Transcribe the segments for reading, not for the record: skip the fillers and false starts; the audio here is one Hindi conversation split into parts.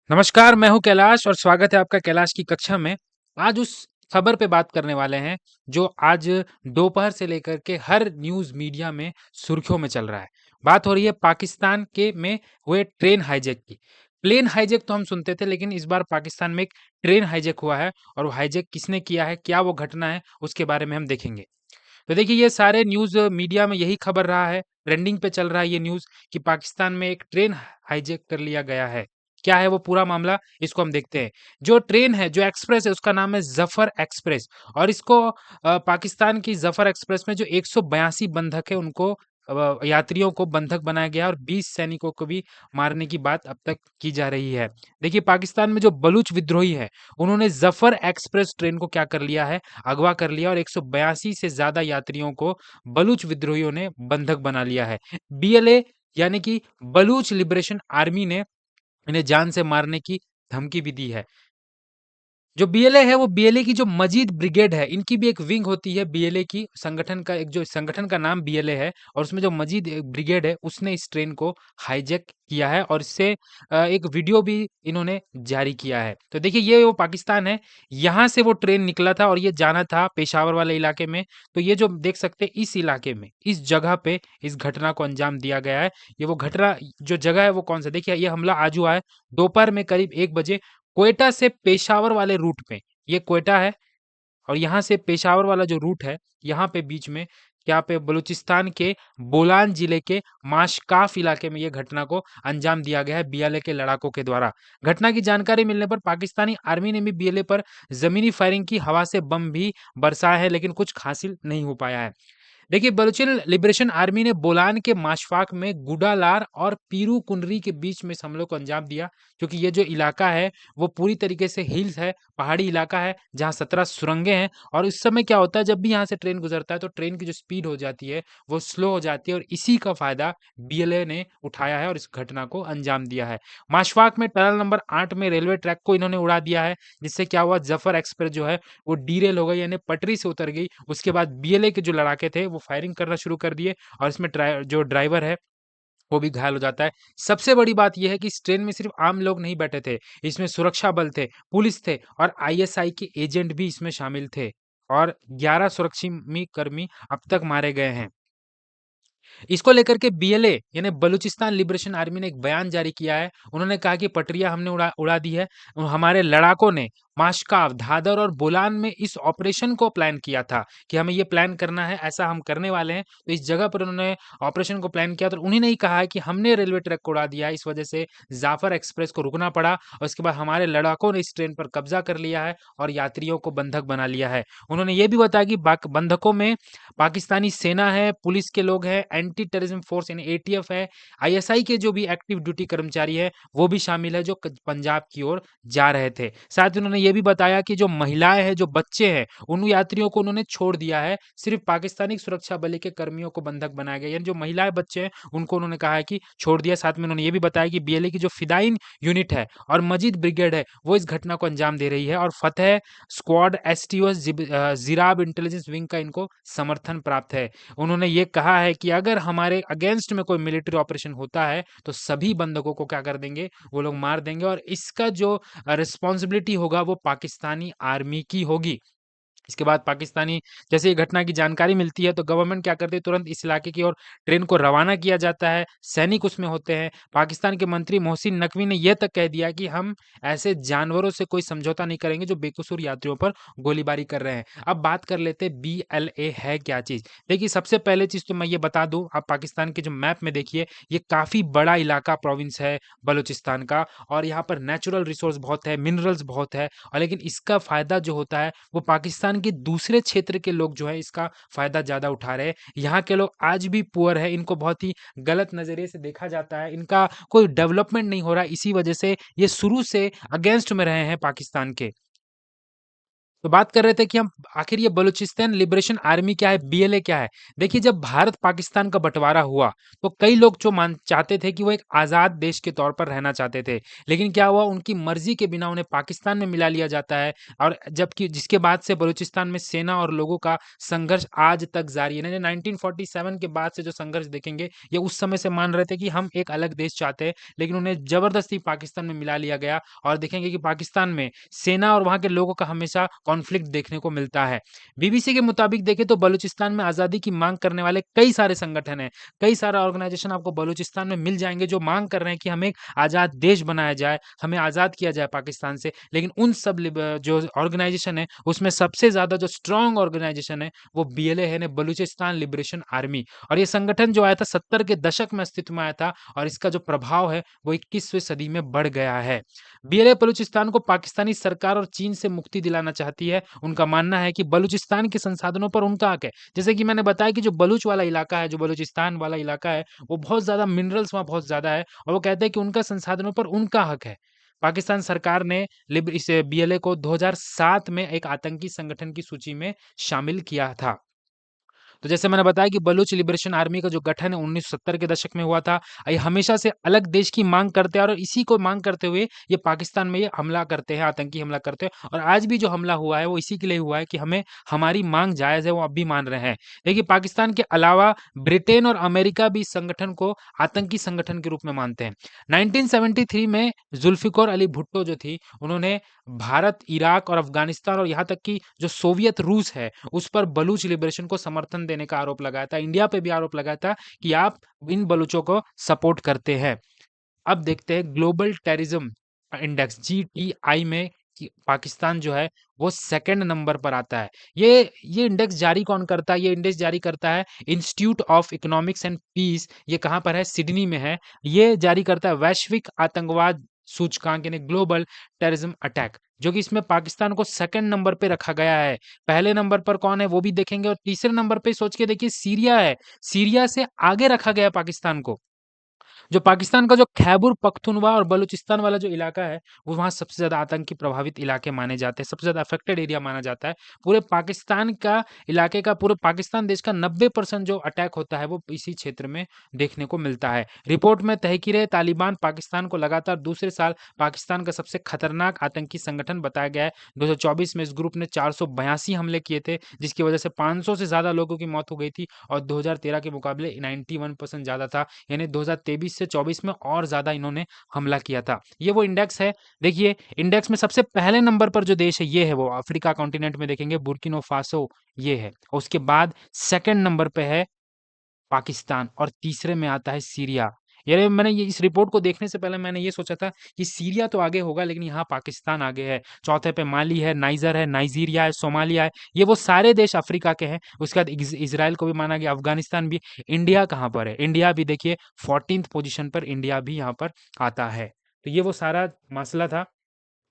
नमस्कार, मैं हूँ कैलाश और स्वागत है आपका कैलाश की कक्षा में। आज उस खबर पे बात करने वाले हैं, जो आज दोपहर से लेकर के हर न्यूज़ मीडिया में सुर्खियों में चल रहा है। बात हो रही है पाकिस्तान के में हुए ट्रेन हाईजैक की। प्लेन हाईजैक तो हम सुनते थे, लेकिन इस बार पाकिस्तान में एक ट्रेन हाईजैक हुआ है और वो हाईजैक किसने किया है, क्या वो घटना है, उसके बारे में हम देखेंगे। तो देखिए, ये सारे न्यूज़ मीडिया में यही खबर रहा है, ट्रेंडिंग पे चल रहा है ये न्यूज़ कि पाकिस्तान में एक ट्रेन हाईजैक कर लिया गया है। क्या है वो पूरा मामला, इसको हम देखते हैं। जो ट्रेन है, जो एक्सप्रेस है, उसका नाम है ज़फ़र एक्सप्रेस और इसको पाकिस्तान की ज़फ़र एक्सप्रेस में जो 182 बंधक है, उनको यात्रियों को बंधक बनाया गया और 20 सैनिकों को भी मारने की बात अब तक की जा रही है। देखिए, पाकिस्तान में जो बलूच विद्रोही हैं, उन्होंने ज़फ़र एक्सप्रेस ट्रेन को क्या कर लिया है, अगवा कर लिया और 182 से ज़्यादा यात्रियों को बलूच विद्रोहियों ने बंधक बना लिया है। बीएलए यानी कि बलूच लिबरेशन आर्मी ने इन्हें जान से मारने की धमकी भी दी है। जो बीएलए है, वो बीएलए की जो मजीद ब्रिगेड है, इनकी भी एक विंग होती है बीएलए की, संगठन का एक जो संगठन का नाम बीएलए है और उसमें जो मजीद ब्रिगेड है, उसने इस ट्रेन को हाईजैक किया है और इससे एक वीडियो भी इन्होंने जारी किया है। तो देखिए, ये वो पाकिस्तान है, यहाँ से वो ट्रेन निकला था और ये जाना था पेशावर वाले इलाके में। तो ये जो देख सकते हैं, इस इलाके में, इस जगह पे इस घटना को अंजाम दिया गया है। ये वो घटना जो जगह है वो कौन-सा, देखिए ये हमला आज हुआ है दोपहर में करीब 1 बजे क्वेटा से पेशावर वाले रूट पे। ये क्वेटा है और यहाँ से पेशावर वाला जो रूट है, यहाँ पे बीच में यहाँ पे बलूचिस्तान के बोलान जिले के माशकाफ इलाके में ये घटना को अंजाम दिया गया है बीएलए के लड़ाकों के द्वारा। घटना की जानकारी मिलने पर पाकिस्तानी आर्मी ने भी बीएलए पर ज़मीनी फायरिंग की, हवा से बम भी बरसाए हैं, लेकिन कुछ हासिल नहीं हो पाया है। देखिए, बलूचिन लिबरेशन आर्मी ने बोलान के माशफाक में गुडालार और पीरू कुनरी के बीच में इस हमले को अंजाम दिया, क्योंकि ये जो इलाका है वो पूरी तरीके से हिल्स है, पहाड़ी इलाका है जहाँ 17 सुरंगें हैं और इस समय क्या होता है, जब भी यहाँ से ट्रेन गुजरता है तो ट्रेन की जो स्पीड हो जाती है वो स्लो हो जाती है और इसी का फायदा बीएलए ने उठाया है और इस घटना को अंजाम दिया है। माशफाक में टनल नंबर 8 में रेलवे ट्रैक को इन्होंने उड़ा दिया है, जिससे क्या हुआ, जफर एक्सप्रेस जो है वो डीरेल हो गई, यानी पटरी से उतर गई। उसके बाद बीएलए के जो लड़ाके थे वो फायरिंग करना शुरू कर दिए और इसमें जो ड्राइवर है वो भी घायल हो जाता है। सबसे बड़ी बात ये है कि इस ट्रेन में सिर्फ आम लोग नहीं बैठे थे, इसमें सुरक्षा बल थे, पुलिस थे और आईएसआई के एजेंट भी इसमें शामिल थे और 11 सुरक्षी कर्मी अब तक मारे गए हैं। इसको लेकर के बीएलए यानी बलूचिस्तान लिबरेशन आर्मी ने एक बयान जारी किया है। उन्होंने कहा कि पटरियाँ हमने उड़ा उड़ा दी है। हमारे लड़ाकों ने माशकाव, धादर और बोलान में इस ऑपरेशन को प्लान किया था कि हमें ये प्लान करना है, ऐसा हम करने वाले हैं। तो इस जगह पर उन्होंने ऑपरेशन को प्लान किया, तो उन्हीं ने ही कहा है कि हमने रेलवे ट्रैक को उड़ा दिया है, इस वजह से जाफर एक्सप्रेस को रुकना पड़ा और उसके बाद हमारे लड़ाकों ने इस ट्रेन पर कब्जा कर लिया है और यात्रियों को बंधक बना लिया है। उन्होंने ये भी बताया कि बंधकों में पाकिस्तानी सेना है, पुलिस के लोग हैं, एंटी टेररिज्म फोर्स यानी एटीएफ है, आईएसआई के जो भी एक्टिव ड्यूटी कर्मचारी है, वो भी शामिल है, जो पंजाब की ओर जा रहे थे। साथ ही उन्होंने ये भी बताया कि जो महिलाएं हैं, जो बच्चे हैं, उन यात्रियों को उन्होंने छोड़ दिया है, सिर्फ पाकिस्तानी सुरक्षा बल के कर्मियों को बंधक बनाया गया, यानी जो महिलाएं बच्चे हैं उनको उन्होंने कहा है कि छोड़ दिया। साथ में उन्होंने ये भी बताया कि बीएलए की जो फिदाइन यूनिट है और मजीद ब्रिगेड है, वो इस घटना को अंजाम दे रही है और फतेह स्क्वाड एसटीओ जिराब इंटेलिजेंस विंग का इनको समर्थन प्राप्त है। उन्होंने ये कहा है कि अगर हमारे अगेंस्ट में कोई मिलिट्री ऑपरेशन होता है तो सभी बंधकों को क्या कर देंगे, वो लोग मार देंगे और इसका जो रिस्पॉन्सिबिलिटी होगा वो पाकिस्तानी आर्मी की होगी। इसके बाद पाकिस्तानी जैसे ये घटना की जानकारी मिलती है तो गवर्नमेंट क्या करती है, तुरंत इस इलाके की ओर ट्रेन को रवाना किया जाता है, सैनिक उसमें होते हैं। पाकिस्तान के मंत्री मोहसिन नकवी ने यह तक कह दिया कि हम ऐसे जानवरों से कोई समझौता नहीं करेंगे जो बेकसूर यात्रियों पर गोलीबारी कर रहे हैं। अब बात कर लेते हैं बीएलए है क्या चीज़। देखिए, सबसे पहले चीज़ तो मैं ये बता दूँ, आप पाकिस्तान के जो मैप में देखिए, ये काफ़ी बड़ा इलाका प्रोविंस है बलूचिस्तान का और यहाँ पर नेचुरल रिसोर्स बहुत है, मिनरल्स बहुत है और लेकिन इसका फ़ायदा जो होता है वो पाकिस्तान के दूसरे क्षेत्र के लोग जो है इसका फ़ायदा ज़्यादा उठा रहे हैं। यहाँ के लोग आज भी पुअर है, इनको बहुत ही गलत नज़रिए से देखा जाता है, इनका कोई डेवलपमेंट नहीं हो रहा है, इसी वजह से ये शुरू से अगेंस्ट में रहे हैं पाकिस्तान के। तो बात कर रहे थे कि हम आखिर ये बलूचिस्तान लिबरेशन आर्मी क्या है, बीएलए क्या है? देखिए, जब भारत पाकिस्तान का बँटवारा हुआ, तो कई लोग जो मान चाहते थे कि वो एक आज़ाद देश के तौर पर रहना चाहते थे। लेकिन क्या हुआ, उनकी मर्ज़ी के बिना उन्हें पाकिस्तान में मिला लिया जाता है, और जबकि जिसके बाद से बलूचिस्तान में सेना और लोगों का संघर्ष आज तक जारी है। 1947 के बाद से जो संघर्ष देखेंगे, ये उस समय से मान रहे थे कि हम एक अलग देश चाहते हैं, लेकिन उन्हें ज़बरदस्ती पाकिस्तान में मिला लिया गया, और देखेंगे कि पाकिस्तान में सेना और वहाँ के लोगों का हमेशा कॉन्फ्लिक्ट देखने को मिलता है। बीबीसी के मुताबिक देखें तो बलूचिस्तान में आज़ादी की माँग करने वाले कई सारे संगठन हैं, कई सारा ऑर्गेनाइज़ेशन आपको बलूचिस्तान में मिल जाएँगे, जो माँग कर रहे हैं कि हमें एक आज़ाद देश बनाया जाए, हमें आज़ाद किया जाए पाकिस्तान से। लेकिन उन सब जो ऑर्गेनाइज़ेशन है, उसमें सबसे ज़्यादा जो स्ट्रॉन्ग ऑर्गेनाइज़ेशन है, वो बीएलए है, बलूचिस्तान लिबरेशन आर्मी। और ये संगठन जो आया था 70 के दशक में अस्तित्व में आया था, और इसका जो प्रभाव है, वो 21वीं सदी में बढ़ गया है। बीएलए बलूचिस्तान को पाकिस्तानी सरकार और चीन से मुक्ति दिलाना चाहती है। उनका मानना है कि बलूचिस्तान के संसाधनों पर उनका हक है। जैसे कि मैंने बताया कि जो बलूच वाला इलाका है, जो बलूचिस्तान वाला इलाका है, वो बहुत ज़्यादा मिनरल्स वहाँ बहुत ज़्यादा है, और वो कहते हैं कि उनका संसाधनों पर उनका हक है। पाकिस्तान सरकार ने इस बीएलए को 2007 में एक आतंकी संगठन की सूची में शामिल किया था। तो जैसे मैंने बताया कि बलूच लिबरेशन आर्मी का जो गठन है 1970 के दशक में हुआ था। ये हमेशा से अलग देश की मांग करते हैं, और इसी को मांग करते हुए ये पाकिस्तान में ये हमला करते हैं, आतंकी हमला करते हैं, और आज भी जो हमला हुआ है वो इसी के लिए हुआ है कि हमें हमारी मांग जायज़ है, वो अब भी मान रहे हैं। देखिए, पाकिस्तान के अलावा ब्रिटेन और अमेरिका भी इस संगठन को आतंकी संगठन के रूप में मानते हैं। 1973 में जुल्फ़िकार अली भुट्टो जो थी, उन्होंने भारत, इराक और अफ़गानिस्तान और यहाँ तक कि जो सोवियत रूस है, उस पर बलूच लिबरेशन को समर्थन देने का आरोप लगाया था। इंडिया पे भी आरोप लगाया था कि आप इन बलूचों को सपोर्ट करते हैं। अब देखते हैं ग्लोबल टेररिज्म इंडेक्स जीटीआई में कि पाकिस्तान जो है वो सेकंड नंबर पर आता है। ये इंडेक्स जारी कौन करता है? ये इंडेक्स जारी करता है institute of economics and peace. ये कहाँ पर है? सिडनी में है। ये जारी करता है वैश्विक आतंकवाद सूचकांक, यानी ग्लोबल टेररिज्म अटैक, जो कि इसमें पाकिस्तान को सेकंड नंबर पे रखा गया है। पहले नंबर पर कौन है वो भी देखेंगे, और तीसरे नंबर पे सोच के देखिए सीरिया है। सीरिया से आगे रखा गया है पाकिस्तान को। जो पाकिस्तान का जो खैबर पख्तूनवा और बलूचिस्तान वाला जो इलाका है, वो वहाँ सबसे ज़्यादा आतंकी प्रभावित इलाके माने जाते हैं, सबसे ज़्यादा अफेक्टेड एरिया माना जाता है। पूरे पाकिस्तान का इलाके का, पूरे पाकिस्तान देश का 90% जो अटैक होता है, वो इसी क्षेत्र में देखने को मिलता है। रिपोर्ट में तहरीक-ए-तालिबान पाकिस्तान को लगातार दूसरे साल पाकिस्तान का सबसे खतरनाक आतंकी संगठन बताया गया है। 2024 में इस ग्रुप ने 482 हमले किए थे, जिसकी वजह से 500 से ज़्यादा लोगों की मौत हो गई थी, और 2013 के मुकाबले 91% ज़्यादा था। यानी 2023 से 24 में और ज़्यादा इन्होंने हमला किया था। ये वो इंडेक्स है। देखिए, इंडेक्स में सबसे पहले नंबर पर जो देश है, ये है वो अफ्रीका कॉन्टिनेंट में देखेंगे बुर्किना फासो, ये है। और उसके बाद सेकंड नंबर पे है पाकिस्तान, और तीसरे में आता है सीरिया। यानी मैंने ये इस रिपोर्ट को देखने से पहले मैंने ये सोचा था कि सीरिया तो आगे होगा, लेकिन यहाँ पाकिस्तान आगे है। चौथे पे माली है, नाइजर है, नाइजीरिया है, सोमालिया है। ये वो सारे देश अफ्रीका के हैं। उसके बाद इज़राइल को भी माना गया, अफ़गानिस्तान भी। इंडिया कहाँ पर है? इंडिया भी देखिए 14th पोज़ीशन पर इंडिया भी यहाँ पर आता है। तो ये वो सारा मसला था।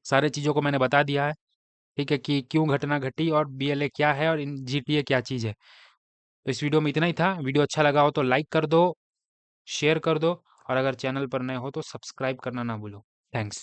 सारे चीज़ों को मैंने बता दिया है, ठीक है, कि क्यों घटना घटी, और बीएलए क्या है, और इन जीटीए क्या चीज़ है। तो इस वीडियो में इतना ही था। वीडियो अच्छा लगा हो तो लाइक कर दो, शेयर कर दो, और अगर चैनल पर नए हो तो सब्सक्राइब करना ना भूलो। थैंक्स।